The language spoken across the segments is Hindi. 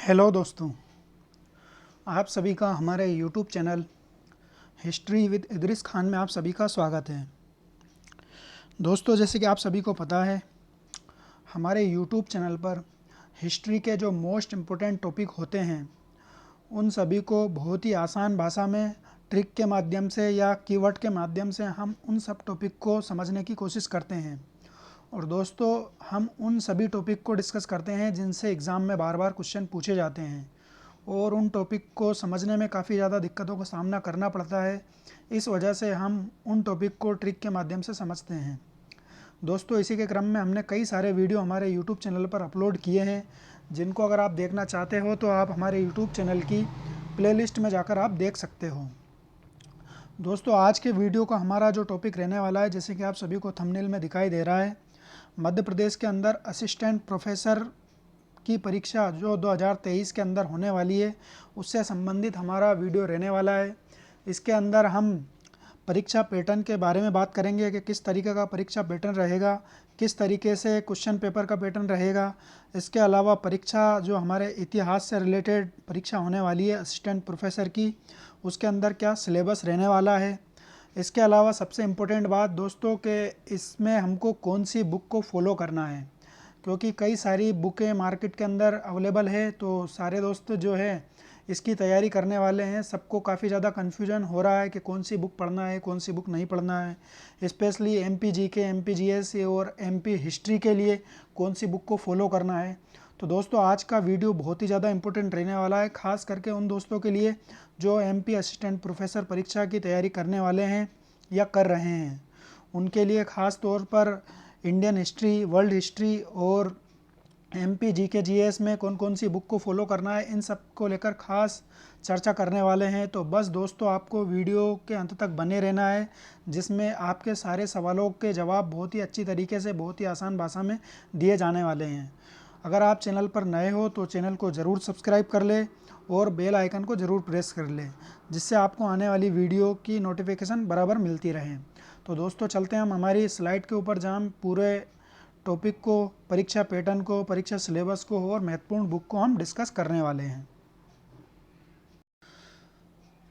हेलो दोस्तों, आप सभी का हमारे YouTube channel history with Idris Khan में आप सभी का स्वागत है। दोस्तों, जैसे कि आप सभी को पता है, हमारे यूट्यूब चैनल पर हिस्ट्री के जो मोस्ट इम्पोर्टेंट टॉपिक होते हैं उन सभी को बहुत ही आसान भाषा में ट्रिक के माध्यम से या कीवर्ड के माध्यम से हम उन सब टॉपिक को समझने की कोशिश करते हैं। और दोस्तों, हम उन सभी टॉपिक को डिस्कस करते हैं जिनसे एग्ज़ाम में बार बार क्वेश्चन पूछे जाते हैं और उन टॉपिक को समझने में काफ़ी ज़्यादा दिक्कतों का सामना करना पड़ता है। इस वजह से हम उन टॉपिक को ट्रिक के माध्यम से समझते हैं। दोस्तों, इसी के क्रम में हमने कई सारे वीडियो हमारे यूट्यूब चैनल पर अपलोड किए हैं, जिनको अगर आप देखना चाहते हो तो आप हमारे यूट्यूब चैनल की प्लेलिस्ट में जाकर आप देख सकते हो। दोस्तों, आज के वीडियो का हमारा जो टॉपिक रहने वाला है, जैसे कि आप सभी को थंबनेल में दिखाई दे रहा है, मध्य प्रदेश के अंदर असिस्टेंट प्रोफेसर की परीक्षा जो 2023 के अंदर होने वाली है, उससे संबंधित हमारा वीडियो रहने वाला है। इसके अंदर हम परीक्षा पैटर्न के बारे में बात करेंगे कि किस तरीके का परीक्षा पैटर्न रहेगा, किस तरीके से क्वेश्चन पेपर का पैटर्न रहेगा। इसके अलावा परीक्षा जो हमारे इतिहास से रिलेटेड परीक्षा होने वाली है असिस्टेंट प्रोफेसर की, उसके अंदर क्या सिलेबस रहने वाला है। इसके अलावा सबसे इम्पोर्टेंट बात दोस्तों कि इसमें हमको कौन सी बुक को फॉलो करना है, क्योंकि कई सारी बुकें मार्केट के अंदर अवेलेबल है। तो सारे दोस्त जो है इसकी तैयारी करने वाले हैं, सबको काफ़ी ज़्यादा कन्फ्यूजन हो रहा है कि कौन सी बुक पढ़ना है, कौन सी बुक नहीं पढ़ना है। Specially MP GK, MP GS और एमपी हिस्ट्री के लिए कौन सी बुक को फॉलो करना है। तो दोस्तों, आज का वीडियो बहुत ही ज़्यादा इंपॉर्टेंट रहने वाला है, ख़ास करके उन दोस्तों के लिए जो एमपी असिस्टेंट प्रोफेसर परीक्षा की तैयारी करने वाले हैं या कर रहे हैं। उनके लिए ख़ास तौर पर इंडियन हिस्ट्री, वर्ल्ड हिस्ट्री और एमपी जीके जीएस में कौन कौन सी बुक को फॉलो करना है, इन सब को लेकर खास चर्चा करने वाले हैं। तो बस दोस्तों, आपको वीडियो के अंत तक बने रहना है, जिसमें आपके सारे सवालों के जवाब बहुत ही अच्छी तरीके से, बहुत ही आसान भाषा में दिए जाने वाले हैं। अगर आप चैनल पर नए हो तो चैनल को ज़रूर सब्सक्राइब कर ले और बेल आइकन को ज़रूर प्रेस कर ले, जिससे आपको आने वाली वीडियो की नोटिफिकेशन बराबर मिलती रहे। तो दोस्तों, चलते हैं हम हमारी स्लाइड के ऊपर, जहाँ हम पूरे टॉपिक को, परीक्षा पैटर्न को, परीक्षा सिलेबस को और महत्वपूर्ण बुक को हम डिस्कस करने वाले हैं।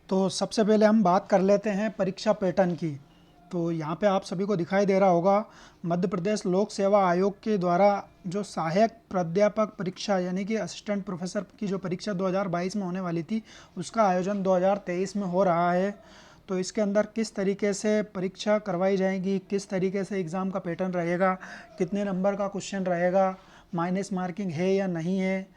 तो सबसे पहले हम बात कर लेते हैं परीक्षा पैटर्न की। तो यहाँ पे आप सभी को दिखाई दे रहा होगा, मध्य प्रदेश लोक सेवा आयोग के द्वारा जो सहायक प्राध्यापक परीक्षा यानी कि असिस्टेंट प्रोफेसर की जो परीक्षा 2022 में होने वाली थी, उसका आयोजन 2023 में हो रहा है। तो इसके अंदर किस तरीके से परीक्षा करवाई जाएगी, किस तरीके से एग्ज़ाम का पैटर्न रहेगा, कितने नंबर का क्वेश्चन रहेगा, माइनस मार्किंग है या नहीं है,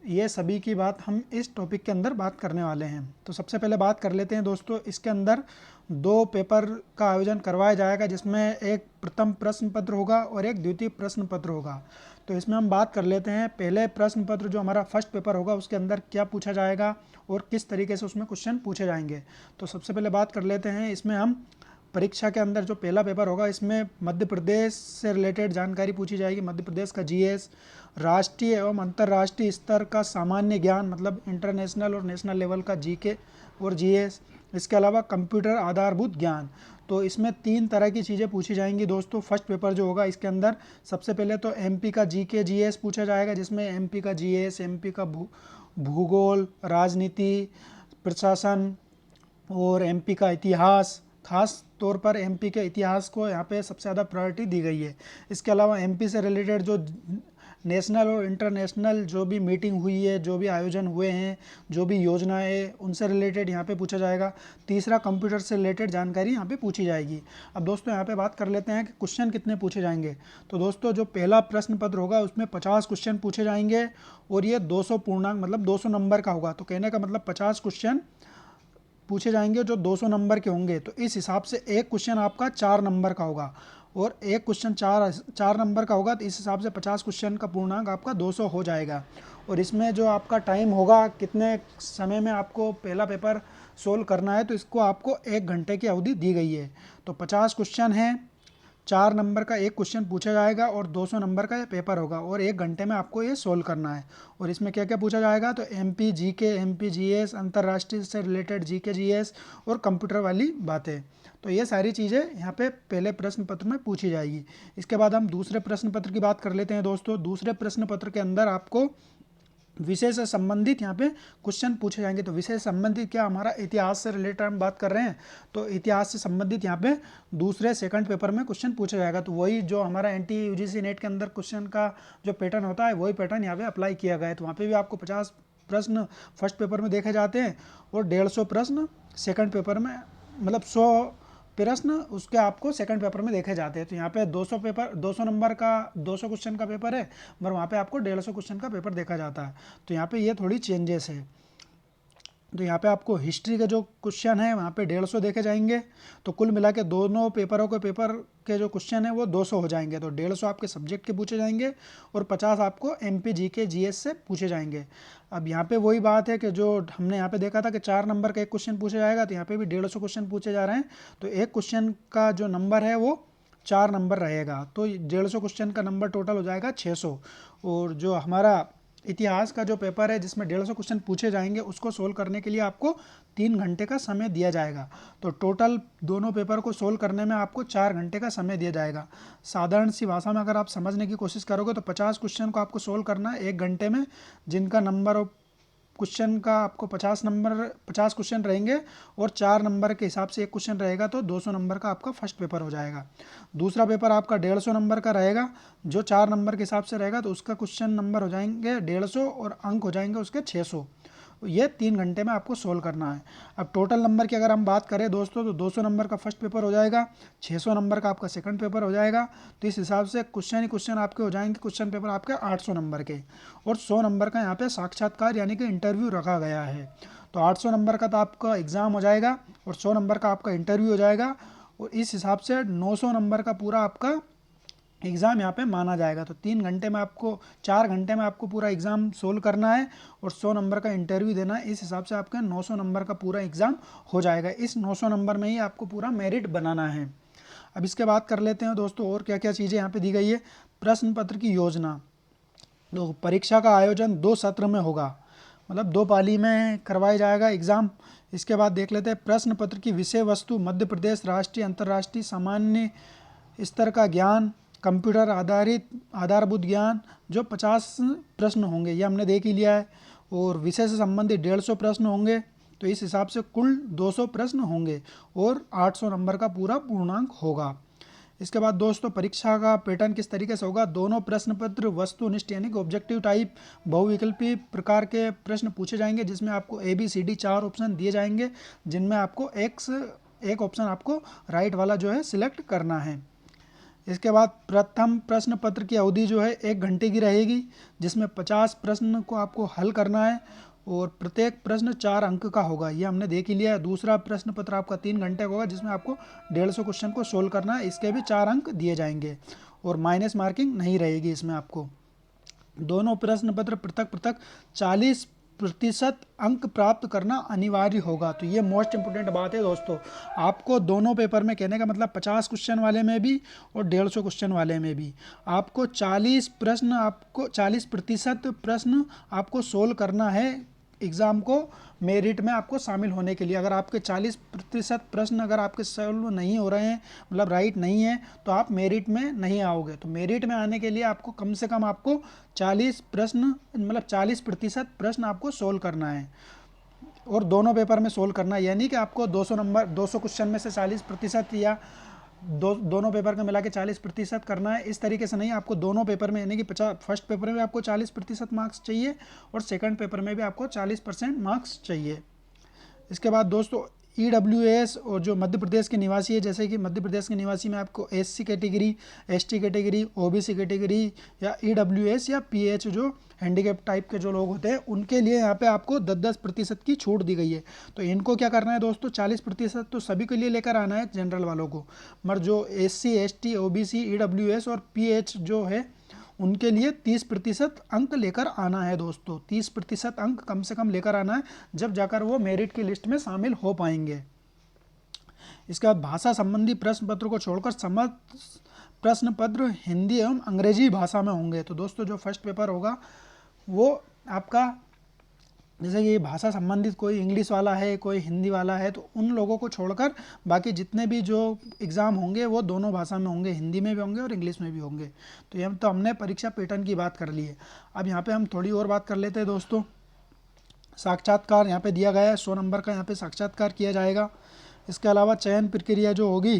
ये सभी की बात हम इस टॉपिक के अंदर बात करने वाले हैं। तो सबसे पहले बात कर लेते हैं दोस्तों, इसके अंदर दो पेपर का आयोजन करवाया जाएगा, जिसमें एक प्रथम प्रश्न पत्र होगा और एक द्वितीय प्रश्न पत्र होगा। तो इसमें हम बात कर लेते हैं पहले प्रश्न पत्र जो हमारा फर्स्ट पेपर होगा, उसके अंदर क्या पूछा जाएगा और किस तरीके से उसमें क्वेश्चन पूछे जाएंगे। तो सबसे पहले बात कर लेते हैं, इसमें हम परीक्षा के अंदर जो पहला पेपर होगा, इसमें मध्य प्रदेश से रिलेटेड जानकारी पूछी जाएगी। मध्य प्रदेश का जीएस, राष्ट्रीय एवं अंतर्राष्ट्रीय स्तर का सामान्य ज्ञान, मतलब इंटरनेशनल और नेशनल लेवल का जीके और जीएस। इसके अलावा कंप्यूटर आधारभूत ज्ञान। तो इसमें तीन तरह की चीज़ें पूछी जाएंगी दोस्तों। फर्स्ट पेपर जो होगा, इसके अंदर सबसे पहले तो एमपी का जीके जीएस पूछा जाएगा, जिसमें एमपी का जीएस, एमपी का भूगोल, राजनीति, प्रशासन और एमपी का इतिहास। खास तौर पर एमपी के इतिहास को यहाँ पे सबसे ज़्यादा प्रायोरिटी दी गई है। इसके अलावा एमपी से रिलेटेड जो नेशनल और इंटरनेशनल जो भी मीटिंग हुई है, जो भी आयोजन हुए हैं, जो भी योजनाएं, उनसे रिलेटेड यहाँ पे पूछा जाएगा। तीसरा, कंप्यूटर से रिलेटेड जानकारी यहाँ पे पूछी जाएगी। अब दोस्तों, यहाँ पे बात कर लेते हैं कि क्वेश्चन कितने पूछे जाएंगे। तो दोस्तों, जो पहला प्रश्न पत्र होगा उसमें 50 क्वेश्चन पूछे जाएंगे और ये 200 पूर्णांक मतलब 200 नंबर का होगा। तो कहने का मतलब 50 क्वेश्चन पूछे जाएंगे जो 200 नंबर के होंगे। तो इस हिसाब से एक क्वेश्चन आपका 4 नंबर का होगा और एक क्वेश्चन चार नंबर का होगा। तो इस हिसाब से 50 क्वेश्चन का पूर्णांक आपका 200 हो जाएगा। और इसमें जो आपका टाइम होगा, कितने समय में आपको पहला पेपर सोल्व करना है, तो इसको आपको 1 घंटे की अवधि दी गई है। तो 50 क्वेश्चन हैं, 4 नंबर का एक क्वेश्चन पूछा जाएगा और 200 नंबर का ये पेपर होगा और 1 घंटे में आपको ये सोल्व करना है। और इसमें क्या क्या पूछा जाएगा, तो एमपी जीके, एमपी जीएस, अंतर्राष्ट्रीय से रिलेटेड जीके जीएस और कंप्यूटर वाली बातें। तो ये सारी चीज़ें यहाँ पे पहले प्रश्न पत्र में पूछी जाएगी। इसके बाद हम दूसरे प्रश्न पत्र की बात कर लेते हैं दोस्तों। दूसरे प्रश्न पत्र के अंदर आपको विषय से संबंधित यहाँ पे क्वेश्चन पूछे जाएंगे। तो विषय से संबंधित क्या, हमारा इतिहास से रिलेटेड हम बात कर रहे हैं, तो इतिहास से संबंधित यहाँ पे दूसरे सेकंड पेपर में क्वेश्चन पूछा जाएगा। तो वही जो हमारा एनटीए यूजीसी नेट के अंदर क्वेश्चन का जो पैटर्न होता है वही पैटर्न यहाँ पे अप्लाई किया गया है। तो वहाँ पे भी आपको 50 प्रश्न फर्स्ट पेपर में देखे जाते हैं और 150 प्रश्न सेकंड पेपर में, मतलब 100 प्रश्न उसके आपको सेकंड पेपर में देखे जाते हैं। तो यहाँ पे 200 नंबर का 200 क्वेश्चन का पेपर है, मगर वहाँ पे आपको 150 क्वेश्चन का पेपर देखा जाता है। तो यहाँ पे ये थोड़ी चेंजेस है। तो यहाँ पे आपको हिस्ट्री के जो क्वेश्चन है वहाँ पे 150 देखे जाएंगे। तो कुल मिला के दोनों पेपरों के पेपर के जो क्वेश्चन है वो 200 हो जाएंगे। तो 150 आपके सब्जेक्ट के पूछे जाएंगे और 50 आपको एमपी जीके जीएस से पूछे जाएंगे। अब यहाँ पे वही बात है कि जो हमने यहाँ पे देखा था कि 4 नंबर का एक क्वेश्चन पूछा जाएगा, तो यहाँ पे भी 150 क्वेश्चन पूछे जा रहे हैं। तो एक क्वेश्चन का जो नंबर है वो 4 नंबर रहेगा। तो 150 क्वेश्चन का नंबर टोटल हो जाएगा 600। और जो हमारा इतिहास का जो पेपर है जिसमें 150 क्वेश्चन पूछे जाएंगे उसको सोल्व करने के लिए आपको 3 घंटे का समय दिया जाएगा। तो टोटल दोनों पेपर को सोल्व करने में आपको 4 घंटे का समय दिया जाएगा। साधारण सी भाषा में अगर आप समझने की कोशिश करोगे तो 50 क्वेश्चन को आपको सोल्व करना है 1 घंटे में, जिनका नंबर ऑफ क्वेश्चन का आपको 50 क्वेश्चन रहेंगे और 4 नंबर के हिसाब से एक क्वेश्चन रहेगा। तो 200 नंबर का आपका फर्स्ट पेपर हो जाएगा। दूसरा पेपर आपका 150 नंबर का रहेगा, जो 4 नंबर के हिसाब से रहेगा। तो उसका क्वेश्चन नंबर हो जाएंगे 150 और अंक हो जाएंगे उसके 600। ये 3 घंटे में आपको सोल्व करना है। अब टोटल नंबर की अगर हम बात करें दोस्तों, तो 200 नंबर का फर्स्ट पेपर हो जाएगा, 600 नंबर का आपका सेकंड पेपर हो जाएगा। तो इस हिसाब से क्वेश्चन ही क्वेश्चन आपके हो जाएंगे, क्वेश्चन पेपर आपके 800 नंबर के। और 100 नंबर का यहाँ पे साक्षात्कार यानी कि इंटरव्यू रखा गया है। तो 800 नंबर का तो आपका एग्ज़ाम हो जाएगा और 100 नंबर का आपका इंटरव्यू हो जाएगा। और इस हिसाब से 900 नंबर का पूरा आपका एग्ज़ाम यहाँ पे माना जाएगा। तो 3 घंटे में आपको 4 घंटे में आपको पूरा एग्ज़ाम सोल्व करना है और 100 नंबर का इंटरव्यू देना है। इस हिसाब से आपका 900 नंबर का पूरा एग्ज़ाम हो जाएगा। इस 900 नंबर में ही आपको पूरा मेरिट बनाना है। अब इसके बाद कर लेते हैं दोस्तों और क्या क्या चीज़ें यहाँ पे दी गई है। प्रश्न पत्र की योजना। तो परीक्षा का आयोजन 2 सत्र में होगा, मतलब 2 पाली में करवाया जाएगा एग्ज़ाम। इसके बाद देख लेते हैं प्रश्न पत्र की विषय वस्तु। मध्य प्रदेश, राष्ट्रीय, अंतर्राष्ट्रीय, सामान्य स्तर का ज्ञान, कंप्यूटर आधारित आधारभूत ज्ञान, जो 50 प्रश्न होंगे ये हमने देख ही लिया है। और विषय से संबंधित 150 प्रश्न होंगे। तो इस हिसाब से कुल 200 प्रश्न होंगे और 800 नंबर का पूरा पूर्णांक होगा। इसके बाद दोस्तों परीक्षा का पैटर्न किस तरीके से होगा। दोनों प्रश्न पत्र वस्तुनिष्ठ यानी कि ऑब्जेक्टिव टाइप बहुविकल्पी प्रकार के प्रश्न पूछे जाएंगे, जिसमें आपको ABCD 4 ऑप्शन दिए जाएंगे, जिनमें आपको एक ऑप्शन आपको राइट वाला जो है सिलेक्ट करना है। इसके बाद प्रथम प्रश्न पत्र की अवधि जो है 1 घंटे की रहेगी, जिसमें 50 प्रश्न को आपको हल करना है और प्रत्येक प्रश्न 4 अंक का होगा, ये हमने देख ही लिया है। दूसरा प्रश्न पत्र आपका 3 घंटे का होगा, जिसमें आपको 150 क्वेश्चन को सोल्व करना है। इसके भी 4 अंक दिए जाएंगे और माइनस मार्किंग नहीं रहेगी इसमें आपको। दोनों प्रश्न पत्र पृथक 40% अंक प्राप्त करना अनिवार्य होगा। तो ये मोस्ट इंपोर्टेंट बात है दोस्तों। आपको दोनों पेपर में, कहने का मतलब 50 क्वेश्चन वाले में भी और 150 क्वेश्चन वाले में भी आपको 40% प्रश्न आपको सोल्व करना है एग्ज़ाम को मेरिट में आपको शामिल होने के लिए। अगर आपके 40% प्रश्न अगर आपके सॉल्व नहीं हो रहे हैं, मतलब राइट नहीं है, तो आप मेरिट में नहीं आओगे। तो मेरिट में आने के लिए आपको कम से कम आपको 40% प्रश्न आपको सोल्व करना है और दोनों पेपर में सोल्व करना है। यानी कि आपको 200 क्वेश्चन में से 40% या दोनों पेपर का मिला के 40% करना है। इस तरीके से नहीं, आपको दोनों पेपर में यानी कि फर्स्ट पेपर में आपको 40% मार्क्स चाहिए और सेकंड पेपर में भी आपको 40% मार्क्स चाहिए। इसके बाद दोस्तों EWS और जो मध्य प्रदेश के निवासी है, जैसे कि मध्य प्रदेश के निवासी में आपको SC category, ST category, OBC category या EWS या PH जो हैंडीकैप टाइप के जो लोग होते हैं, उनके लिए यहाँ पे आपको 10% की छूट दी गई है। तो इनको क्या करना है दोस्तों, 40% तो सभी के लिए लेकर आना है जनरल वालों को, मगर जो SC, ST, OBC, EWS और PH जो है उनके लिए 30% अंक लेकर आना है दोस्तों। 30% अंक कम से कम लेकर आना है, जब जाकर वो मेरिट की लिस्ट में शामिल हो पाएंगे। इसके बाद भाषा संबंधी प्रश्न पत्र को छोड़कर समस्त प्रश्न पत्र हिंदी एवं अंग्रेजी भाषा में होंगे। तो दोस्तों जो फर्स्ट पेपर होगा वो आपका जैसे कि भाषा संबंधित कोई इंग्लिश वाला है, कोई हिंदी वाला है, तो उन लोगों को छोड़कर बाकी जितने भी जो एग्ज़ाम होंगे वो दोनों भाषा में होंगे, हिंदी में भी होंगे और इंग्लिश में भी होंगे। तो ये तो हमने परीक्षा पैटर्न की बात कर ली है। अब यहाँ पे हम थोड़ी और बात कर लेते हैं दोस्तों। साक्षात्कार यहाँ पे दिया गया है, 100 नंबर का यहाँ पे साक्षात्कार किया जाएगा। इसके अलावा चयन प्रक्रिया जो होगी,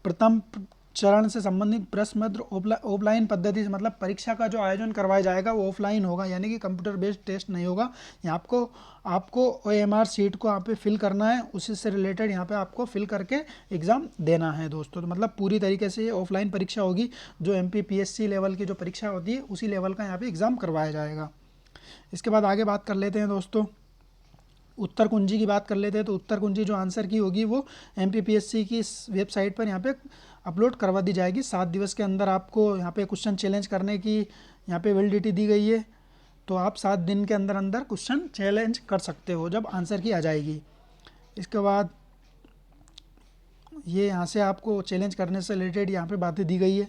प्रथम चरण से संबंधित प्रश्न पत्र ऑफलाइन पद्धति से, मतलब परीक्षा का जो आयोजन करवाया जाएगा वो ऑफलाइन होगा, यानी कि कंप्यूटर बेस्ड टेस्ट नहीं होगा। यहाँ आपको OMR सीट को यहाँ पे फिल करना है, उसी से रिलेटेड यहाँ पे आपको फिल करके एग्ज़ाम देना है दोस्तों। तो मतलब पूरी तरीके से ये ऑफलाइन परीक्षा होगी। जो MPPSC लेवल की जो परीक्षा होती है उसी लेवल का यहाँ पे एग्ज़ाम करवाया जाएगा। इसके बाद आगे बात कर लेते हैं दोस्तों, उत्तर कुंजी की बात कर लेते हैं। तो उत्तर कुंजी जो आंसर की होगी वो MPPSC की इस वेबसाइट पर यहाँ पे अपलोड करवा दी जाएगी। 7 दिवस के अंदर आपको यहाँ पे क्वेश्चन चैलेंज करने की यहाँ पे वैलिडिटी दी गई है। तो आप 7 दिन के अंदर अंदर क्वेश्चन चैलेंज कर सकते हो जब आंसर की आ जाएगी। इसके बाद ये यहाँ से आपको चैलेंज करने से रिलेटेड यहाँ पे बातें दी गई है।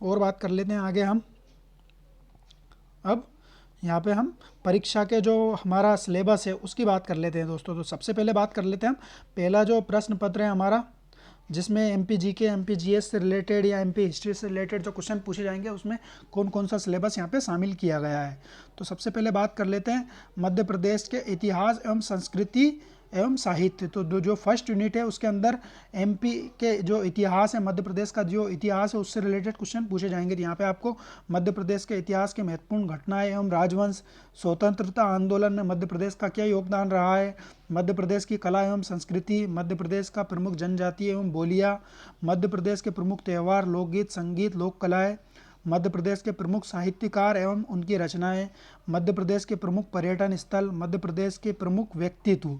और बात कर लेते हैं आगे हम। अब यहाँ पे हम परीक्षा के जो हमारा सिलेबस है उसकी बात कर लेते हैं दोस्तों। तो सबसे पहले बात कर लेते हैं हम, पहला जो प्रश्न पत्र है हमारा, जिसमें MPGK MPGS से रिलेटेड या MP हिस्ट्री से रिलेटेड जो क्वेश्चन पूछे जाएंगे उसमें कौन कौन सा सिलेबस यहाँ पे शामिल किया गया है। तो सबसे पहले बात कर लेते हैं मध्य प्रदेश के इतिहास एवं संस्कृति एवं साहित्य। तो जो फर्स्ट यूनिट है उसके अंदर MP के जो इतिहास है, मध्य प्रदेश का जो इतिहास है उससे रिलेटेड क्वेश्चन पूछे जाएंगे। तो यहाँ पे आपको मध्य प्रदेश के इतिहास के महत्वपूर्ण घटनाएं एवं राजवंश, स्वतंत्रता आंदोलन में मध्य प्रदेश का क्या योगदान रहा है, मध्य प्रदेश की कला एवं संस्कृति, मध्य प्रदेश का प्रमुख जनजाति एवं बोलियाँ, मध्य प्रदेश के प्रमुख त्यौहार, लोकगीत, संगीत, लोक कलाएँ, मध्य प्रदेश के प्रमुख साहित्यकार एवं उनकी रचनाएं, मध्य प्रदेश के प्रमुख पर्यटन स्थल, मध्य प्रदेश के प्रमुख व्यक्तित्व।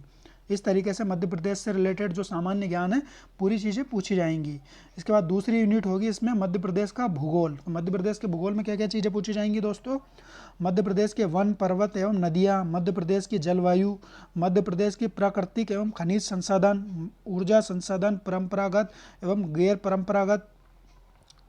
इस तरीके से मध्य प्रदेश से रिलेटेड जो सामान्य ज्ञान है पूरी चीज़ें पूछी जाएंगी। इसके बाद दूसरी यूनिट होगी इसमें मध्य प्रदेश का भूगोल। तो मध्य प्रदेश के भूगोल में क्या क्या चीज़ें पूछी जाएंगी दोस्तों, मध्य प्रदेश के वन, पर्वत एवं नदियाँ, मध्य प्रदेश की जलवायु, मध्य प्रदेश की प्राकृतिक एवं खनिज संसाधन, ऊर्जा संसाधन, परंपरागत एवं गैर परंपरागत,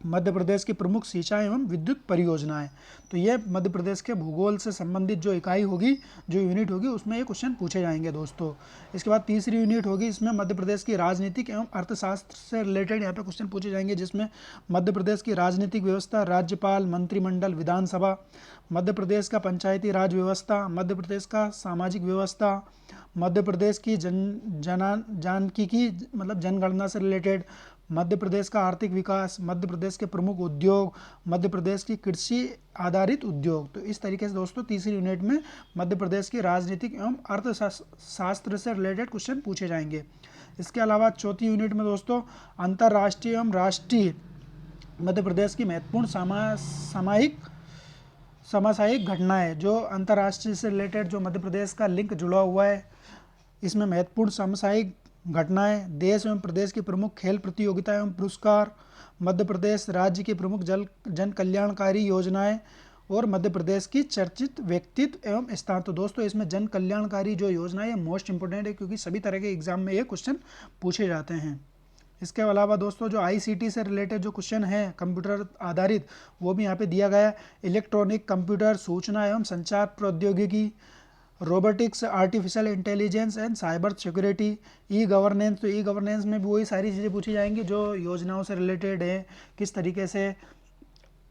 मध्य प्रदेश की प्रमुख सिंचाई एवं विद्युत परियोजनाएं। तो ये मध्य प्रदेश के भूगोल से संबंधित जो इकाई होगी, जो यूनिट होगी, उसमें ये क्वेश्चन पूछे जाएंगे दोस्तों। इसके बाद तीसरी यूनिट होगी, इसमें मध्य प्रदेश की राजनीतिक एवं अर्थशास्त्र से रिलेटेड यहाँ पे क्वेश्चन पूछे जाएंगे, जिसमें मध्य प्रदेश की राजनीतिक व्यवस्था, राज्यपाल, मंत्रिमंडल, विधानसभा, मध्य प्रदेश का पंचायती राज व्यवस्था, मध्य प्रदेश का सामाजिक व्यवस्था, मध्य प्रदेश की जनसांख्यिकी मतलब जनगणना से रिलेटेड, मध्य प्रदेश का आर्थिक विकास, मध्य प्रदेश के प्रमुख उद्योग, मध्य प्रदेश की कृषि आधारित उद्योग। तो इस तरीके से दोस्तों तीसरी यूनिट में मध्य प्रदेश की राजनीतिक एवं अर्थशास्त्र से रिलेटेड क्वेश्चन पूछे जाएंगे। इसके अलावा चौथी यूनिट में दोस्तों अंतर्राष्ट्रीय एवं राष्ट्रीय मध्य प्रदेश की महत्वपूर्ण सामायिक घटनाएं, जो अंतर्राष्ट्रीय से रिलेटेड जो मध्य प्रदेश का लिंक जुड़ा हुआ है, इसमें महत्वपूर्ण सामायिक घटनाएं, देश एवं प्रदेश की प्रमुख खेल प्रतियोगिता एवं पुरस्कार, मध्य प्रदेश राज्य की प्रमुख जन कल्याणकारी योजनाएं और मध्य प्रदेश की चर्चित व्यक्तित्व एवं स्थान। तो दोस्तों इसमें जन कल्याणकारी जो योजना है मोस्ट इंपोर्टेंट है, क्योंकि सभी तरह के एग्जाम में ये क्वेश्चन पूछे जाते हैं। इसके अलावा दोस्तों जो ICT से रिलेटेड जो क्वेश्चन है कंप्यूटर आधारित, वो भी यहाँ पे दिया गया है। इलेक्ट्रॉनिक कंप्यूटर, सूचना एवं संचार प्रौद्योगिकी, robotics, artificial intelligence and cyber security, e governance. तो ई गवर्नेंस में भी वही सारी चीज़ें पूछी जाएंगी जो योजनाओं से रिलेटेड है, किस तरीके से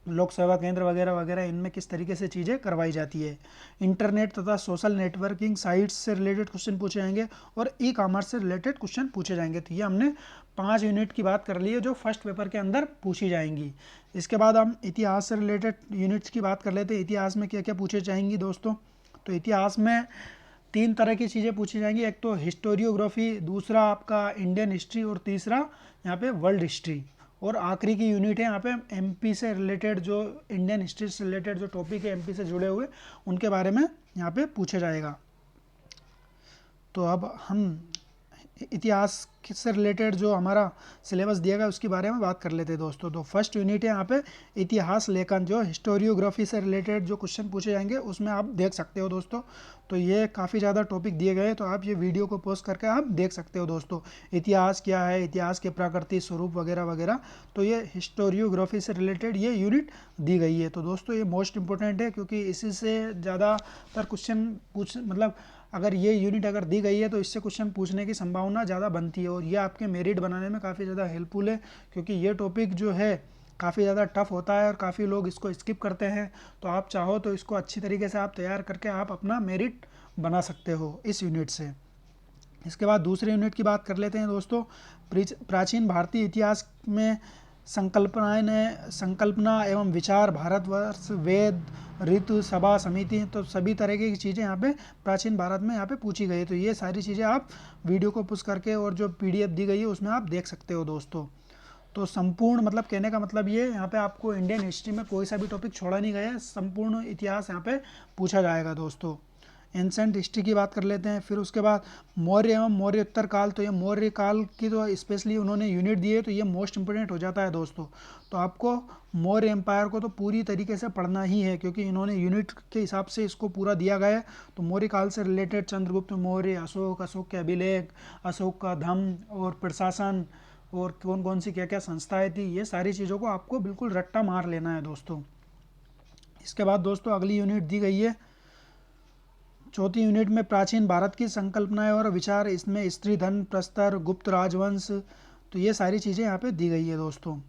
लोक सेवा केंद्र वगैरह वगैरह, इनमें किस तरीके से चीज़ें करवाई जाती है। इंटरनेट तथा सोशल नेटवर्किंग साइट्स से रिलेटेड क्वेश्चन पूछे जाएंगे और E-कॉमर्स से रिलेटेड क्वेश्चन पूछे जाएंगे। तो ये हमने 5 यूनिट की बात कर ली है जो फर्स्ट पेपर के अंदर पूछी जाएंगी। इसके बाद हम इतिहास से रिलेटेड यूनिट्स की बात कर लेते हैं। इतिहास में क्या क्या पूछे जाएंगी दोस्तों, तो इतिहास में 3 तरह की चीज़ें पूछी जाएंगी। एक तो हिस्टोरियोग्राफी, दूसरा आपका इंडियन हिस्ट्री और तीसरा यहाँ पे वर्ल्ड हिस्ट्री। और आखिरी की यूनिट है यहाँ पे MP से रिलेटेड, जो इंडियन हिस्ट्री से रिलेटेड जो टॉपिक है MP से जुड़े हुए, उनके बारे में यहाँ पे पूछा जाएगा। तो अब हम इतिहास से रिलेटेड जो हमारा सिलेबस दिया गया उसके बारे में बात कर लेते हैं दोस्तों। तो फर्स्ट यूनिट है यहाँ पे इतिहास लेखन, जो हिस्टोरियोग्राफी से रिलेटेड जो क्वेश्चन पूछे जाएंगे उसमें आप देख सकते हो दोस्तों। तो ये काफ़ी ज़्यादा टॉपिक दिए गए हैं, तो आप ये वीडियो को पॉज करके आप देख सकते हो दोस्तों। इतिहास क्या है, इतिहास के प्रकृति, स्वरूप वगैरह वगैरह, तो ये हिस्टोरियोग्राफी से रिलेटेड ये यूनिट दी गई है। तो दोस्तों ये मोस्ट इंपॉर्टेंट है, क्योंकि इसी से ज़्यादातर क्वेश्चन मतलब अगर ये यूनिट अगर दी गई है तो इससे क्वेश्चन पूछने की संभावना ज़्यादा बनती है, और ये आपके मेरिट बनाने में काफ़ी ज़्यादा हेल्पफुल है, क्योंकि ये टॉपिक जो है काफ़ी ज़्यादा टफ होता है और काफ़ी लोग इसको स्किप करते हैं। तो आप चाहो तो इसको अच्छी तरीके से आप तैयार करके आप अपना मेरिट बना सकते हो इस यूनिट से। इसके बाद दूसरे यूनिट की बात कर लेते हैं दोस्तों। प्राचीन भारतीय इतिहास में संकल्पना एवं विचार, भारतवर्ष, वेद, ऋतु, सभा, समिति, तो सभी तरह की चीज़ें यहाँ पे प्राचीन भारत में यहाँ पे पूछी गई है। तो ये सारी चीज़ें आप वीडियो को पुश करके और जो PDF दी गई है उसमें आप देख सकते हो दोस्तों। तो संपूर्ण मतलब कहने का मतलब ये, यहाँ पे आपको इंडियन हिस्ट्री में कोई सा भी टॉपिक छोड़ा नहीं गया है, संपूर्ण इतिहास यहाँ पे पूछा जाएगा दोस्तों। एंसेंट हिस्ट्री की बात कर लेते हैं। फिर उसके बाद मौर्य एवं मौर्योत्तर काल, तो ये मौर्य काल की तो स्पेशली उन्होंने यूनिट दी है, तो ये मोस्ट इंपोर्टेंट हो जाता है दोस्तों। तो आपको मौर्य एम्पायर को तो पूरी तरीके से पढ़ना ही है, क्योंकि इन्होंने यूनिट के हिसाब से इसको पूरा दिया गया है। तो मौर्य काल से रिलेटेड चंद्रगुप्त मौर्य, अशोक, अशोक के अभिलेख, अशोक का धम्म और प्रशासन, और कौन कौन सी क्या क्या संस्थाएं थी, ये सारी चीज़ों को आपको बिल्कुल रट्टा मार लेना है दोस्तों। इसके बाद दोस्तों अगली यूनिट दी गई है, चौथी यूनिट में प्राचीन भारत की संकल्पनाएं और विचार, इसमें स्त्री धन, प्रस्तर, गुप्त राजवंश, तो ये सारी चीज़ें यहाँ पे दी गई है दोस्तों।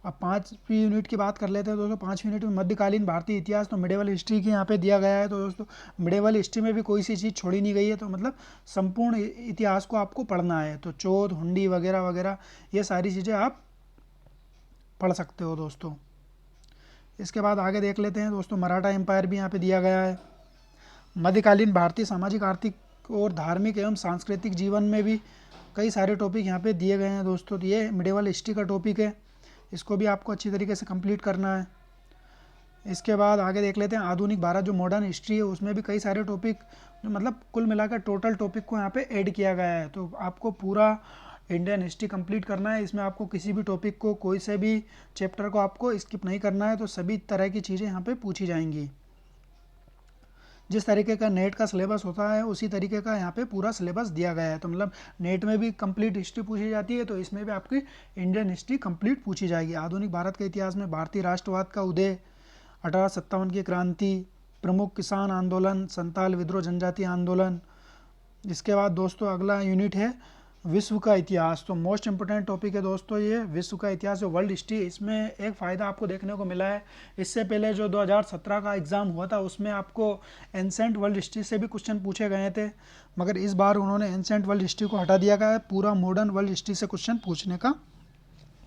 अब पाँचवीं यूनिट की बात कर लेते हैं दोस्तों। पाँचवीं यूनिट में मध्यकालीन भारतीय इतिहास, तो मिडेवल हिस्ट्री की यहाँ पे दिया गया है। तो दोस्तों मिडेवल हिस्ट्री में भी कोई सी चीज़ छोड़ी नहीं गई है, तो मतलब संपूर्ण इतिहास को आपको पढ़ना है। तो चौथ, हुंडी वगैरह वगैरह ये सारी चीज़ें आप पढ़ सकते हो दोस्तों। इसके बाद आगे देख लेते हैं दोस्तों, मराठा एम्पायर भी यहाँ पे दिया गया है। मध्यकालीन भारतीय सामाजिक, आर्थिक और धार्मिक एवं सांस्कृतिक जीवन में भी कई सारे टॉपिक यहाँ पे दिए गए हैं दोस्तों। तो ये मिडेवल हिस्ट्री का टॉपिक है, इसको भी आपको अच्छी तरीके से कंप्लीट करना है। इसके बाद आगे देख लेते हैं आधुनिक भारत, जो मॉडर्न हिस्ट्री है, उसमें भी कई सारे टॉपिक, जो मतलब कुल मिलाकर टोटल टॉपिक को यहाँ पे ऐड किया गया है। तो आपको पूरा इंडियन हिस्ट्री कंप्लीट करना है, इसमें आपको किसी भी टॉपिक को, कोई से भी चैप्टर को आपको स्किप नहीं करना है। तो सभी तरह की चीज़ें यहाँ पे पूछी जाएंगी। जिस तरीके का नेट का सिलेबस होता है उसी तरीके का यहाँ पे पूरा सिलेबस दिया गया है। तो मतलब नेट में भी कंप्लीट हिस्ट्री पूछी जाती है, तो इसमें भी आपकी इंडियन हिस्ट्री कंप्लीट पूछी जाएगी। आधुनिक भारत के इतिहास में भारतीय राष्ट्रवाद का उदय, 1857 की क्रांति, प्रमुख किसान आंदोलन, संताल विद्रोह, जनजातीय आंदोलन। इसके बाद दोस्तों अगला यूनिट है विश्व का इतिहास। तो मोस्ट इंपोर्टेंट टॉपिक है दोस्तों ये विश्व का इतिहास, जो वर्ल्ड हिस्ट्री। इसमें एक फ़ायदा आपको देखने को मिला है, इससे पहले जो 2017 का एग्ज़ाम हुआ था उसमें आपको एंसेंट वर्ल्ड हिस्ट्री से भी क्वेश्चन पूछे गए थे, मगर इस बार उन्होंने एंसेंट वर्ल्ड हिस्ट्री को हटा दिया गया है, पूरा मॉडर्न वर्ल्ड हिस्ट्री से क्वेश्चन पूछने का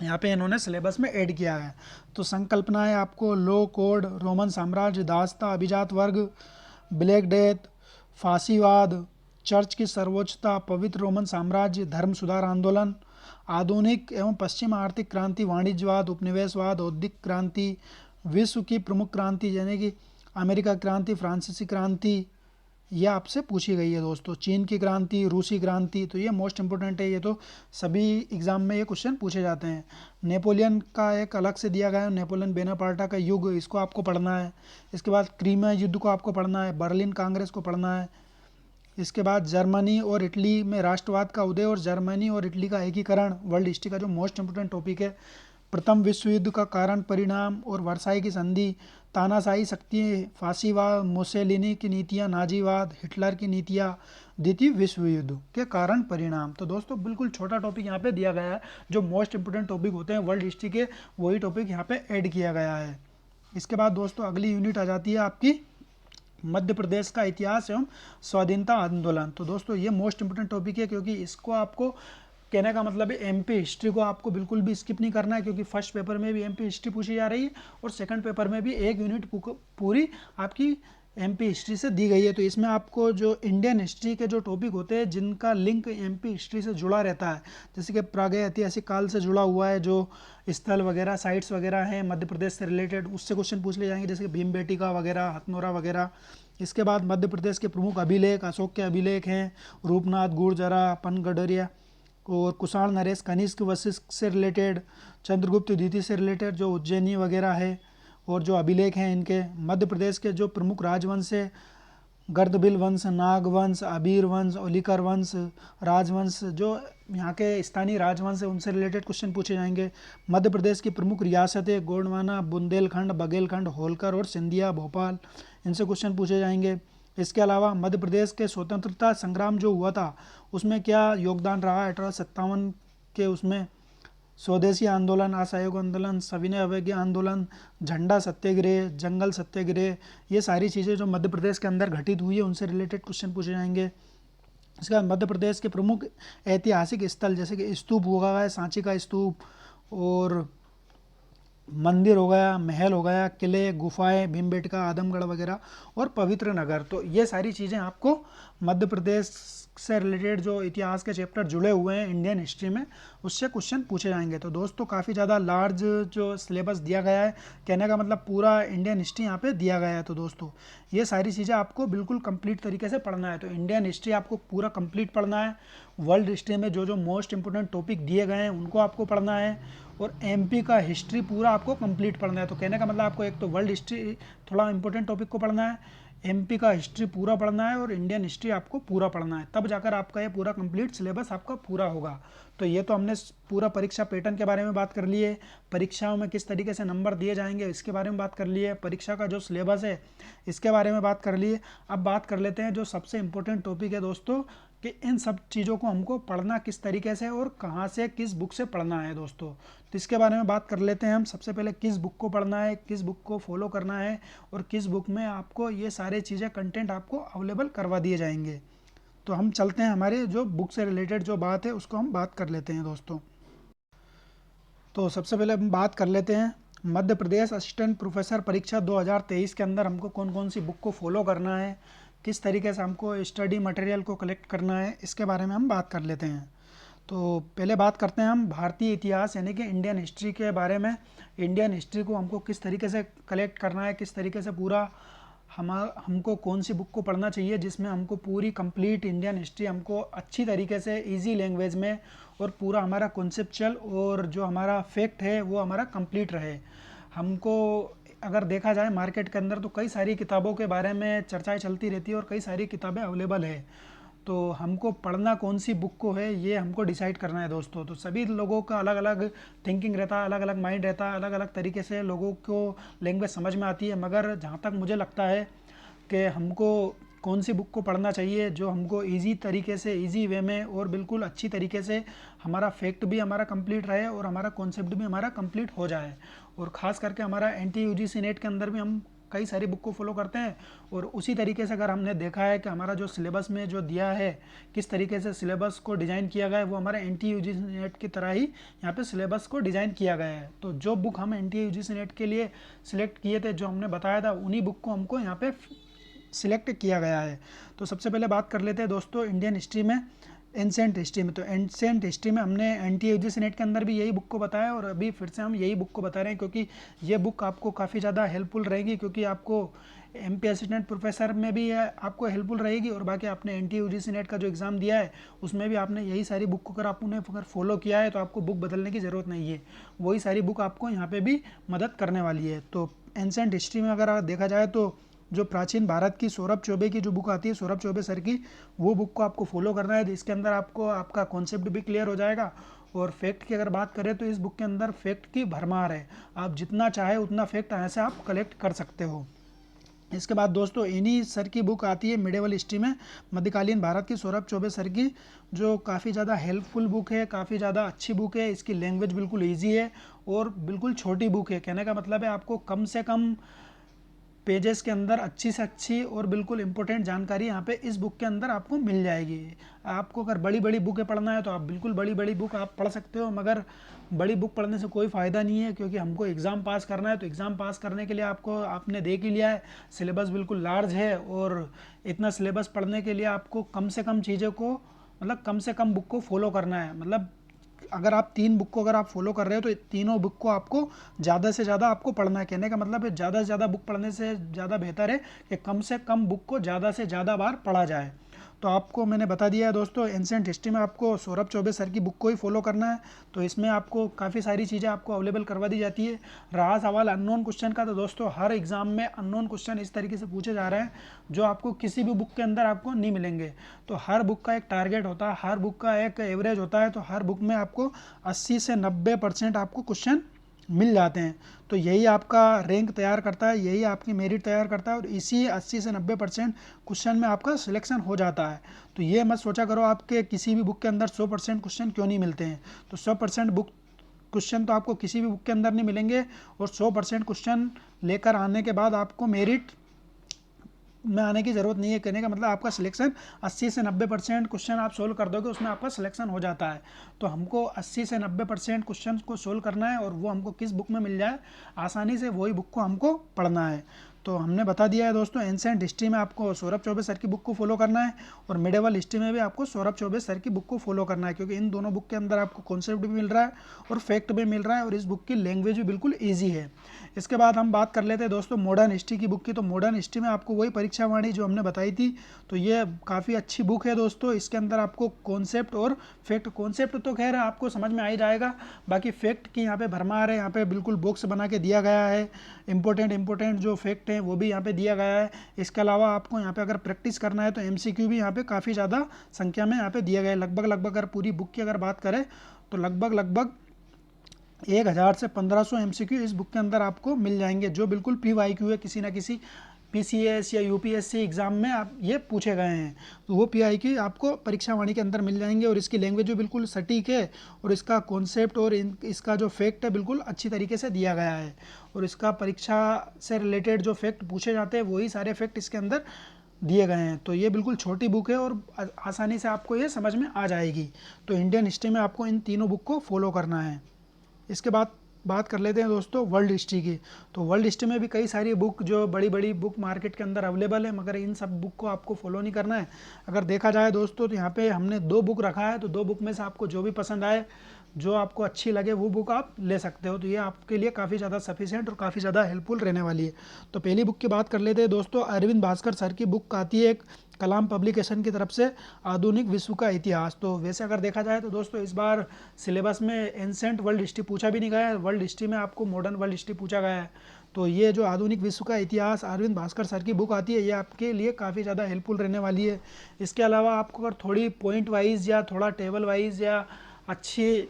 यहाँ पे इन्होंने सिलेबस में ऐड किया है। तो संकल्पनाएँ आपको लॉ कोड, रोमन साम्राज्य, दासता, अभिजात वर्ग, ब्लैक डेथ, फांसीवाद, चर्च की सर्वोच्चता, पवित्र रोमन साम्राज्य, धर्म सुधार आंदोलन, आधुनिक एवं पश्चिम आर्थिक क्रांति, वाणिज्यवाद, उपनिवेशवाद, औद्योगिक क्रांति, विश्व की प्रमुख क्रांति यानी कि अमेरिका क्रांति, फ्रांसीसी क्रांति, ये आपसे पूछी गई है दोस्तों। चीन की क्रांति, रूसी क्रांति, तो ये मोस्ट इंपोर्टेंट है, ये तो सभी एग्जाम में ये क्वेश्चन पूछे जाते हैं। नेपोलियन का एक अलग से दिया गया है, नेपोलियन बोनापार्ट का युग, इसको आपको पढ़ना है। इसके बाद क्रीमिया युद्ध को आपको पढ़ना है, बर्लिन कांग्रेस को पढ़ना है। इसके बाद जर्मनी और इटली में राष्ट्रवाद का उदय और जर्मनी और इटली का एकीकरण, वर्ल्ड हिस्ट्री का जो मोस्ट इंपोर्टेंट टॉपिक है। प्रथम विश्व युद्ध का कारण परिणाम और वर्साई की संधि, तानाशाही शक्ति, फांसीवाद, मुसेलिनी की नीतियाँ, नाजीवाद, हिटलर की नीतियाँ, द्वितीय विश्व युद्ध के कारण परिणाम। तो दोस्तों बिल्कुल छोटा टॉपिक यहाँ पे दिया गया है, जो मोस्ट इंपोर्टेंट टॉपिक होते हैं वर्ल्ड हिस्ट्री के, वही टॉपिक यहाँ पे ऐड किया गया है। इसके बाद दोस्तों अगली यूनिट आ जाती है आपकी मध्य प्रदेश का इतिहास एवं स्वाधीनता आंदोलन। तो दोस्तों ये मोस्ट इंपोर्टेंट टॉपिक है, क्योंकि इसको आपको कहने का मतलब है एमपी हिस्ट्री को आपको बिल्कुल भी स्किप नहीं करना है, क्योंकि फर्स्ट पेपर में भी एमपी हिस्ट्री पूछी जा रही है और सेकंड पेपर में भी एक यूनिट पूरी आपकी एमपी हिस्ट्री से दी गई है। तो इसमें आपको जो इंडियन हिस्ट्री के जो टॉपिक होते हैं जिनका लिंक एमपी हिस्ट्री से जुड़ा रहता है, जैसे कि प्रागैतिहासिक काल से जुड़ा हुआ है, जो स्थल वगैरह साइट्स वगैरह हैं मध्य प्रदेश से रिलेटेड, उससे क्वेश्चन पूछ लिए जाएंगे, जैसे कि भीमबेटका वगैरह, हथनोरा वगैरह। इसके बाद मध्य प्रदेश के प्रमुख अभिलेख, अशोक के अभिलेख हैं, रूपनाथ, गुर्जरा, पनगढ़िया और कुषाण नरेश कनिष्क वशिष्ठ से रिलेटेड, चंद्रगुप्त द्वितीय से रिलेटेड जो उज्जैनी वगैरह है और जो अभिलेख हैं इनके। मध्य प्रदेश के जो प्रमुख राजवंश है, गर्दबिल वंश, नाग वंश, अबीर वंश, ओलिकर वंश, राजवंश, जो यहाँ के स्थानीय राजवंश है उनसे रिलेटेड क्वेश्चन पूछे जाएंगे। मध्य प्रदेश की प्रमुख रियासतें गोंडवाना, बुंदेलखंड, बघेलखंड, होलकर और सिंधिया, भोपाल, इनसे क्वेश्चन पूछे जाएंगे। इसके अलावा मध्य प्रदेश के स्वतंत्रता संग्राम जो हुआ था उसमें क्या योगदान रहा 1857 के, उसमें स्वदेशी आंदोलन, असहयोग आंदोलन, सविनय अवज्ञा आंदोलन, झंडा सत्याग्रह, जंगल सत्याग्रह, ये सारी चीज़ें जो मध्य प्रदेश के अंदर घटित हुई है उनसे रिलेटेड क्वेश्चन पूछे जाएंगे। इसके बाद मध्य प्रदेश के प्रमुख ऐतिहासिक स्थल, जैसे कि स्तूप होगा है, सांची का स्तूप, और मंदिर हो गया, महल हो गया, किले, गुफाएं, भीमबेटका, आदमगढ़ वगैरह, और पवित्र नगर। तो ये सारी चीज़ें आपको मध्य प्रदेश से रिलेटेड जो इतिहास के चैप्टर जुड़े हुए हैं इंडियन हिस्ट्री में, उससे क्वेश्चन पूछे जाएंगे। तो दोस्तों काफ़ी ज़्यादा लार्ज जो सिलेबस दिया गया है, कहने का मतलब पूरा इंडियन हिस्ट्री यहाँ पे दिया गया है। तो दोस्तों ये सारी चीज़ें आपको बिल्कुल कंप्लीट तरीके से पढ़ना है। तो इंडियन हिस्ट्री आपको पूरा कंप्लीट पढ़ना है। वर्ल्ड हिस्ट्री में जो जो मोस्ट इंपोर्टेंट टॉपिक दिए गए हैं उनको आपको पढ़ना है, और एमपी का हिस्ट्री पूरा आपको कंप्लीट पढ़ना है। तो कहने का मतलब आपको एक तो वर्ल्ड हिस्ट्री थोड़ा इंपॉर्टेंट टॉपिक को पढ़ना है, एमपी का हिस्ट्री पूरा पढ़ना है, और इंडियन हिस्ट्री आपको पूरा पढ़ना है, तब जाकर आपका ये पूरा कंप्लीट सिलेबस आपका पूरा होगा। तो ये तो हमने पूरा परीक्षा पैटर्न के बारे में बात कर ली है, परीक्षाओं में किस तरीके से नंबर दिए जाएंगे इसके बारे में बात कर ली है, परीक्षा का जो सिलेबस है इसके बारे में बात कर ली है। अब बात कर लेते हैं जो सबसे इम्पोर्टेंट टॉपिक है दोस्तों, कि इन सब चीज़ों को हमको पढ़ना किस तरीके से और कहाँ से किस बुक से पढ़ना है दोस्तों। तो इसके बारे में बात कर लेते हैं हम। सबसे पहले किस बुक को पढ़ना है, किस बुक को फॉलो करना है, और किस बुक में आपको ये सारे चीज़ें कंटेंट आपको अवेलेबल करवा दिए जाएंगे। तो हम चलते हैं हमारे जो बुक से रिलेटेड जो बात है उसको हम बात कर लेते हैं दोस्तों। तो सबसे पहले हम बात कर लेते हैं मध्य प्रदेश असिस्टेंट प्रोफेसर परीक्षा 2023 के अंदर हमको कौन कौन सी बुक को फॉलो करना है, किस तरीके से हमको स्टडी मटेरियल को कलेक्ट करना है, इसके बारे में हम बात कर लेते हैं। तो पहले बात करते हैं हम भारतीय इतिहास यानी कि इंडियन हिस्ट्री के बारे में। इंडियन हिस्ट्री को हमको किस तरीके से कलेक्ट करना है, किस तरीके से पूरा हमको कौन सी बुक को पढ़ना चाहिए जिसमें हमको पूरी कंप्लीट इंडियन हिस्ट्री हमको अच्छी तरीके से इजी लैंग्वेज में, और पूरा हमारा कॉन्सेप्चुअल और जो हमारा फैक्ट है वो हमारा कंप्लीट रहे। हमको अगर देखा जाए मार्केट के अंदर तो कई सारी किताबों के बारे में चर्चाएं चलती रहती है और कई सारी किताबें अवेलेबल है। तो हमको पढ़ना कौन सी बुक को है ये हमको डिसाइड करना है दोस्तों। तो सभी लोगों का अलग अलग थिंकिंग रहता है, अलग अलग माइंड रहता है, अलग अलग तरीके से लोगों को लैंग्वेज समझ में आती है। मगर जहाँ तक मुझे लगता है कि हमको कौन सी बुक को पढ़ना चाहिए जो हमको इजी तरीके से, इजी वे में और बिल्कुल अच्छी तरीके से हमारा फैक्ट भी हमारा कंप्लीट रहे और हमारा कॉन्सेप्ट भी हमारा कंप्लीट हो जाए। और ख़ास करके हमारा एनटी यूजीसी नेट के अंदर भी हम कई सारी बुक को फॉलो करते हैं। और उसी तरीके से अगर हमने देखा है कि हमारा जो सिलेबस में जो दिया है, किस तरीके से सिलेबस को डिज़ाइन किया गया है, वो हमारे एनटी यूजीसी नेट की तरह ही यहाँ पे सिलेबस को डिज़ाइन किया गया है। तो जो बुक हम एनटी यूजीसी नेट के लिए सिलेक्ट किए थे, जो हमने बताया था, उन्हीं बुक को हमको यहाँ पे सिलेक्ट किया गया है। तो सबसे पहले बात कर लेते हैं दोस्तों इंडियन हिस्ट्री में, एंसेंट हिस्ट्री में। तो एंसेंट हिस्ट्री में हमने एनटी यूजीसी नेट के अंदर भी यही बुक को बताया और अभी फिर से हम यही बुक को बता रहे हैं, क्योंकि ये बुक आपको काफ़ी ज़्यादा हेल्पफुल रहेगी, क्योंकि आपको एमपी असिस्टेंट प्रोफेसर में भी आपको हेल्पफुल रहेगी, और बाकी आपने एनटी यूजीसी नेट का जो एग्ज़ाम दिया है उसमें भी आपने यही सारी बुक को अगर आपने अगर फॉलो किया है तो आपको बुक बदलने की ज़रूरत नहीं है, वही सारी बुक आपको यहाँ पर भी मदद करने वाली है। तो एंसेंट हिस्ट्री में अगर देखा जाए तो जो प्राचीन भारत की सौरभ चौबे की जो बुक आती है, सौरभ चौबे सर की, वो बुक को आपको फॉलो करना है। इसके अंदर आपको आपका कॉन्सेप्ट भी क्लियर हो जाएगा। और फैक्ट की अगर बात करें तो इस बुक के अंदर फैक्ट की भरमार है, आप जितना चाहे उतना फैक्ट ऐसे आप कलेक्ट कर सकते हो। इसके बाद दोस्तों इन्हीं सर की बुक आती है मिडेवल हिस्ट्री में, मध्यकालीन भारत की, सौरभ चौबे सर की, जो काफ़ी ज़्यादा हेल्पफुल बुक है, काफ़ी ज़्यादा अच्छी बुक है। इसकी लैंग्वेज बिल्कुल ईजी है और बिल्कुल छोटी बुक है। कहने का मतलब है आपको कम से कम पेजेस के अंदर अच्छी से अच्छी और बिल्कुल इंपॉर्टेंट जानकारी यहाँ पे इस बुक के अंदर आपको मिल जाएगी। आपको अगर बड़ी बड़ी बुकें पढ़ना है तो आप बिल्कुल बड़ी बड़ी बुक आप पढ़ सकते हो, मगर बड़ी बुक पढ़ने से कोई फ़ायदा नहीं है, क्योंकि हमको एग्ज़ाम पास करना है। तो एग्ज़ाम पास करने के लिए आपको, आपने देख ही लिया है, सिलेबस बिल्कुल लार्ज है, और इतना सिलेबस पढ़ने के लिए आपको कम से कम चीज़ों को, मतलब कम से कम बुक को फॉलो करना है। मतलब अगर आप 3 बुक को अगर आप फॉलो कर रहे हो तो तीनों बुक को आपको ज़्यादा से ज़्यादा आपको पढ़ना है। कहने का मतलब है ज़्यादा से ज़्यादा बुक पढ़ने से ज़्यादा बेहतर है कि कम से कम बुक को ज़्यादा से ज़्यादा बार पढ़ा जाए। तो आपको मैंने बता दिया है दोस्तों, एंशिएंट हिस्ट्री में आपको सौरभ चौबे सर की बुक को ही फॉलो करना है। तो इसमें आपको काफ़ी सारी चीज़ें आपको अवेलेबल करवा दी जाती है। रहा सवाल अननोन क्वेश्चन का, तो दोस्तों हर एग्ज़ाम में अननोन क्वेश्चन इस तरीके से पूछे जा रहे हैं जो आपको किसी भी बुक के अंदर आपको नहीं मिलेंगे। तो हर बुक का एक टारगेट होता है, हर बुक का एक एवरेज होता है। तो हर बुक में आपको 80 से 90% आपको क्वेश्चन मिल जाते हैं। तो यही आपका रैंक तैयार करता है, यही आपकी मेरिट तैयार करता है, और इसी 80 से 90% क्वेश्चन में आपका सिलेक्शन हो जाता है। तो ये मत सोचा करो आपके किसी भी बुक के अंदर 100% क्वेश्चन क्यों नहीं मिलते हैं। तो 100% बुक क्वेश्चन तो आपको किसी भी बुक के अंदर नहीं मिलेंगे, और 100% क्वेश्चन लेकर आने के बाद आपको मेरिट में आने की ज़रूरत नहीं है। कहने का मतलब आपका सिलेक्शन 80 से 90% क्वेश्चन आप सोल्व कर दोगे, उसमें आपका सिलेक्शन हो जाता है। तो हमको 80 से 90% क्वेश्चन को सोल्व करना है, और वो हमको किस बुक में मिल जाए आसानी से, वही बुक को हमको पढ़ना है। तो हमने बता दिया है दोस्तों, एंशिएंट हिस्ट्री में आपको सौरभ चौबे सर की बुक को फॉलो करना है, और मिडेवल हिस्ट्री में भी आपको सौरभ चौबे सर की बुक को फॉलो करना है, क्योंकि इन दोनों बुक के अंदर आपको कॉन्सेप्ट भी मिल रहा है और फैक्ट भी मिल रहा है, और इस बुक की लैंग्वेज भी बिल्कुल ईजी है। इसके बाद हम बात कर लेते हैं दोस्तों मॉडर्न हिस्ट्री की बुक की। तो मॉडर्न हिस्ट्री में आपको वही परीक्षा वाणी जो हमने बताई थी। तो ये काफ़ी अच्छी बुक है दोस्तों। इसके अंदर आपको कॉन्सेप्ट और फैक्ट, कॉन्सेप्ट तो खैर आपको समझ में आ ही जाएगा, बाकी फैक्ट की यहाँ पे भरमार है। यहाँ पे बिल्कुल बॉक्स बना के दिया गया है, इंपॉर्टेंट जो फैक्ट हैं वो भी यहाँ पे दिया गया है। इसके अलावा आपको यहाँ पे अगर प्रैक्टिस करना है तो MCQ भी यहाँ पे काफ़ी ज़्यादा संख्या में यहाँ पे दिया गया है। लगभग अगर पूरी बुक की अगर बात करें तो लगभग 1000 से 1500 MCQ इस बुक के अंदर आपको मिल जाएंगे, जो बिल्कुल PYQ है, किसी ना किसी PCS या UPSC एग्ज़ाम में आप ये पूछे गए हैं। तो वो PYQ आपको परीक्षा वाणी के अंदर मिल जाएंगे, और इसकी लैंग्वेज जो बिल्कुल सटीक है, और इसका कॉन्सेप्ट और इसका जो फैक्ट है बिल्कुल अच्छी तरीके से दिया गया है, और इसका परीक्षा से रिलेटेड जो फैक्ट पूछे जाते हैं वही सारे फैक्ट इसके अंदर दिए गए हैं। तो ये बिल्कुल छोटी बुक है, और आसानी से आपको ये समझ में आ जाएगी। तो इंडियन हिस्ट्री में आपको इन तीनों बुक को फॉलो करना है। इसके बाद बात कर लेते हैं दोस्तों वर्ल्ड हिस्ट्री की। तो वर्ल्ड हिस्ट्री में भी कई सारी बुक, जो बड़ी बड़ी बुक मार्केट के अंदर अवेलेबल है, मगर इन सब बुक को आपको फॉलो नहीं करना है। अगर देखा जाए दोस्तों तो यहाँ पे हमने 2 बुक रखा है, तो 2 बुक में से आपको जो भी पसंद आए, जो आपको अच्छी लगे, वो बुक आप ले सकते हो। तो ये आपके लिए काफ़ी ज़्यादा सफिशिएंट और काफ़ी ज़्यादा हेल्पफुल रहने वाली है। तो पहली बुक की बात कर लेते हैं दोस्तों, अरविंद भास्कर सर की बुक आती है एक, कलाम पब्लिकेशन की तरफ से, आधुनिक विश्व का इतिहास। तो वैसे अगर देखा जाए तो दोस्तों इस बार सिलेबस में एंशिएंट वर्ल्ड हिस्ट्री पूछा भी नहीं गया है, वर्ल्ड हिस्ट्री में आपको मॉडर्न वर्ल्ड हिस्ट्री पूछा गया है। तो ये जो आधुनिक विश्व का इतिहास अरविंद भास्कर सर की बुक आती है, ये आपके लिए काफ़ी ज़्यादा हेल्पफुल रहने वाली है। इसके अलावा आपको अगर थोड़ी पॉइंट वाइज या थोड़ा टेबल वाइज या अच्छी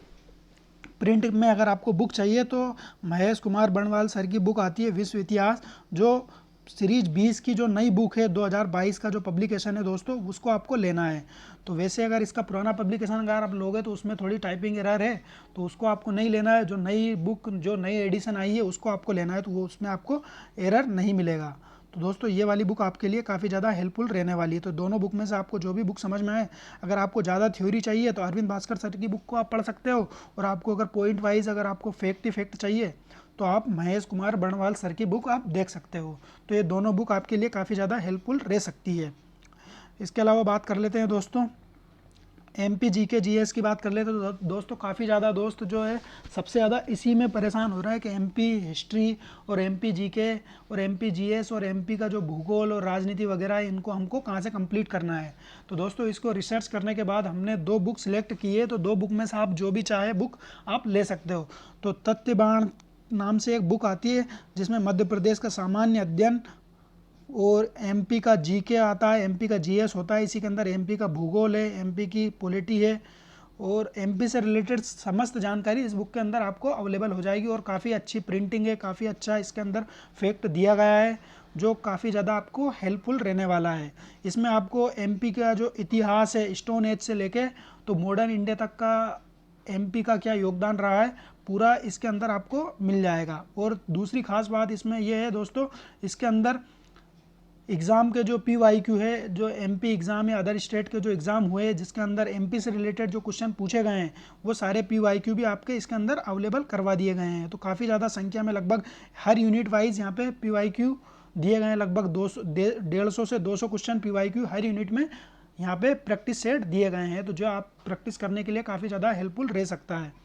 प्रिंट में अगर आपको बुक चाहिए, तो महेश कुमार बर्णवाल सर की बुक आती है विश्व इतिहास, जो सीरीज 20 की जो नई बुक है, 2022 का जो पब्लिकेशन है दोस्तों, उसको आपको लेना है। तो वैसे अगर इसका पुराना पब्लिकेशन अगर आप लोगे तो उसमें थोड़ी टाइपिंग एरर है, तो उसको आपको नहीं लेना है। जो नई बुक, जो नई एडिशन आई है, उसको आपको लेना है, तो वो उसमें आपको एरर नहीं मिलेगा। तो दोस्तों ये वाली बुक आपके लिए काफ़ी ज़्यादा हेल्पफुल रहने वाली है। तो दोनों बुक में से आपको जो भी बुक समझ में आए, अगर आपको ज़्यादा थ्योरी चाहिए तो अरविंद भास्कर सर की बुक को आप पढ़ सकते हो, और आपको अगर पॉइंट वाइज अगर आपको फैक्ट ही फैक्ट चाहिए तो आप महेश कुमार बर्णवाल सर की बुक आप देख सकते हो। तो ये दोनों बुक आपके लिए काफ़ी ज़्यादा हेल्पफुल रह सकती है। इसके अलावा बात कर लेते हैं दोस्तों MP GK GS की बात कर लेते हैं। तो दोस्तों काफ़ी ज़्यादा दोस्त जो है सबसे ज़्यादा इसी में परेशान हो रहा है कि MP हिस्ट्री और MP GK और MP GS और MP का जो भूगोल और राजनीति वगैरह है, इनको हमको कहाँ से कंप्लीट करना है। तो दोस्तों इसको रिसर्च करने के बाद हमने 2 बुक सिलेक्ट की है। तो 2 बुक में से आप जो भी चाहे बुक आप ले सकते हो। तो तथ्यबाण नाम से एक बुक आती है, जिसमें मध्य प्रदेश का सामान्य अध्ययन और MP का GK आता है, MP का GS होता है, इसी के अंदर MP का भूगोल है, MP की पॉलिटी है, और MP से रिलेटेड समस्त जानकारी इस बुक के अंदर आपको अवेलेबल हो जाएगी। और काफ़ी अच्छी प्रिंटिंग है, काफ़ी अच्छा इसके अंदर फैक्ट दिया गया है, जो काफ़ी ज़्यादा आपको हेल्पफुल रहने वाला है। इसमें आपको MP का जो इतिहास है, स्टोन एज से लेके तो मॉडर्न इंडिया तक का MP का क्या योगदान रहा है, पूरा इसके अंदर आपको मिल जाएगा। और दूसरी खास बात इसमें यह है दोस्तों, इसके अंदर एग्ज़ाम के जो PYQ है, जो MP एग्ज़ाम या अदर स्टेट के जो एग्ज़ाम हुए जिसके अंदर MP से रिलेटेड जो क्वेश्चन पूछे गए हैं, वो सारे PYQ भी आपके इसके अंदर अवेलेबल करवा दिए गए हैं। तो काफ़ी ज़्यादा संख्या में, लगभग हर यूनिट वाइज यहाँ पे PYQ दिए गए हैं। लगभग 150 से 200 क्वेश्चन PYQ हर यूनिट में यहाँ पे प्रैक्टिस सेट दिए गए हैं, तो जो आप प्रैक्टिस करने के लिए काफ़ी ज़्यादा हेल्पफुल रह सकता है।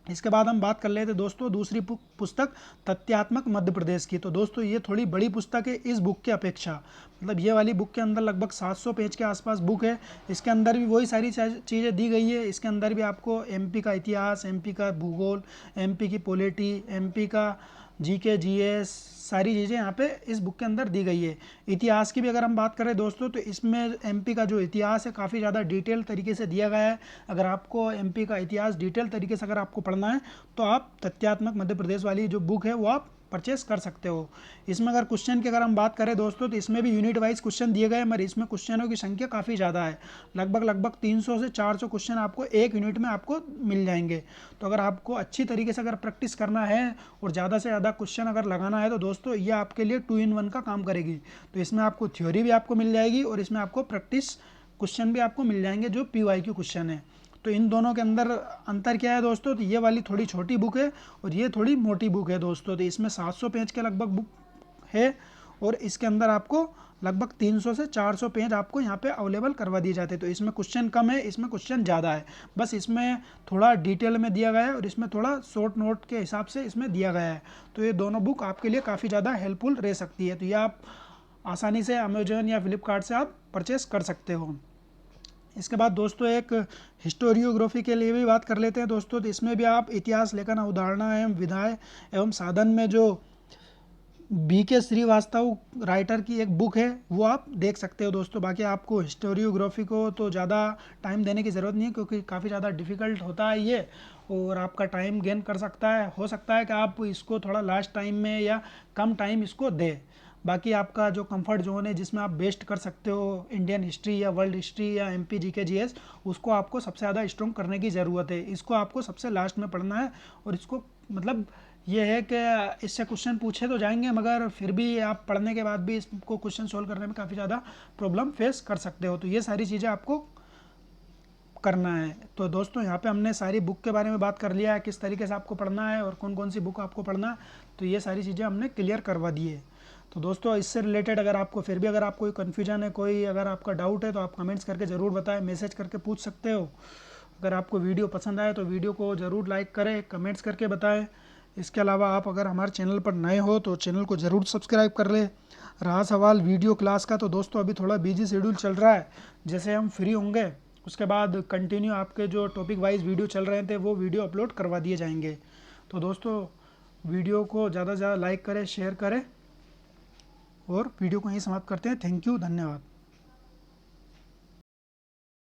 इसके बाद हम बात कर लेते दोस्तों दूसरी पुस्तक तथ्यात्मक मध्य प्रदेश की। तो दोस्तों ये थोड़ी बड़ी पुस्तक है इस बुक की अपेक्षा, मतलब ये वाली बुक के अंदर लगभग 700 पेज के आसपास बुक है। इसके अंदर भी वही सारी चीज़ें दी गई है। इसके अंदर भी आपको MP का इतिहास, MP का भूगोल, MP की पॉलिटी, MP का GK GS, सारी चीज़ें यहाँ पे इस बुक के अंदर दी गई है। इतिहास की भी अगर हम बात करें दोस्तों, तो इसमें MP का जो इतिहास है काफ़ी ज़्यादा डिटेल तरीके से दिया गया है। अगर आपको MP का इतिहास डिटेल तरीके से अगर आपको पढ़ना है तो आप तथ्यात्मक मध्य प्रदेश वाली जो बुक है वो आप परचेस कर सकते हो। इसमें अगर क्वेश्चन की अगर हम बात करें दोस्तों, तो इसमें भी यूनिट वाइज क्वेश्चन दिए गए, मगर इसमें क्वेश्चनों की संख्या काफ़ी ज़्यादा है। लगभग 300 से 400 क्वेश्चन आपको एक यूनिट में आपको मिल जाएंगे। तो अगर आपको अच्छी तरीके से अगर प्रैक्टिस करना है और ज़्यादा से ज़्यादा क्वेश्चन अगर लगाना है तो दोस्तों ये आपके लिए 2 in 1 का काम करेगी। तो इसमें आपको थ्योरी भी आपको मिल जाएगी और इसमें आपको प्रैक्टिस क्वेश्चन भी आपको मिल जाएंगे जो PYQ क्वेश्चन है। तो इन दोनों के अंदर अंतर क्या है दोस्तों, तो ये वाली थोड़ी छोटी बुक है और ये थोड़ी मोटी बुक है दोस्तों। तो इसमें 700 पेज के लगभग बुक है और इसके अंदर आपको लगभग 300 से 400 पेज आपको यहाँ पे अवेलेबल करवा दिए जाते हैं। तो इसमें क्वेश्चन कम है, इसमें क्वेश्चन ज़्यादा है, बस इसमें थोड़ा डिटेल में दिया गया है और इसमें थोड़ा शॉर्ट नोट के हिसाब से इसमें दिया गया है। तो ये दोनों बुक आपके लिए काफ़ी ज़्यादा हेल्पफुल रह सकती है। तो ये आप आसानी से अमेजोन या फ्लिपकार्ट से आप परचेस कर सकते हो। इसके बाद दोस्तों एक हिस्टोरियोग्राफी के लिए भी बात कर लेते हैं दोस्तों। तो इसमें भी आप इतिहास, लेखन, अवधारणा एवं विधाएं एवं साधन में जो BK श्रीवास्तव राइटर की एक बुक है वो आप देख सकते हो दोस्तों। बाकी आपको हिस्टोरियोग्राफी को तो ज़्यादा टाइम देने की ज़रूरत नहीं है, क्योंकि काफ़ी ज़्यादा डिफ़िकल्ट होता है ये और आपका टाइम गेन कर सकता है। हो सकता है कि आप इसको थोड़ा लास्ट टाइम में या कम टाइम इसको दें। बाकी आपका जो कंफर्ट जोन है जिसमें आप बेस्ट कर सकते हो इंडियन हिस्ट्री या वर्ल्ड हिस्ट्री या MP GK GS, उसको आपको सबसे ज़्यादा स्ट्रॉन्ग करने की ज़रूरत है। इसको आपको सबसे लास्ट में पढ़ना है और इसको मतलब ये है कि इससे क्वेश्चन पूछे तो जाएंगे, मगर फिर भी आप पढ़ने के बाद भी इसको क्वेश्चन सोल्व करने में काफ़ी ज़्यादा प्रॉब्लम फेस कर सकते हो। तो ये सारी चीज़ें आपको करना है। तो दोस्तों यहाँ पे हमने सारी बुक के बारे में बात कर लिया है, किस तरीके से आपको पढ़ना है और कौन कौन सी बुक आपको पढ़ना है, तो ये सारी चीज़ें हमने क्लियर करवा दी है। तो दोस्तों इससे रिलेटेड अगर आपको फिर भी अगर आपको कोई कन्फ्यूजन है, कोई अगर आपका डाउट है, तो आप कमेंट्स करके ज़रूर बताएं, मैसेज करके पूछ सकते हो। अगर आपको वीडियो पसंद आए तो वीडियो को ज़रूर लाइक करें, कमेंट्स करके बताएं। इसके अलावा आप अगर हमारे चैनल पर नए हो तो चैनल को ज़रूर सब्सक्राइब कर लें। रहा सवाल वीडियो क्लास का, तो दोस्तों अभी थोड़ा बिजी शेड्यूल चल रहा है, जैसे हम फ्री होंगे उसके बाद कंटिन्यू आपके जो टॉपिक वाइज वीडियो चल रहे थे वो वीडियो अपलोड करवा दिए जाएंगे। तो दोस्तों वीडियो को ज़्यादा से ज़्यादा लाइक करें, शेयर करें और वीडियो को यहीं समाप्त करते हैं। थैंक यू, धन्यवाद।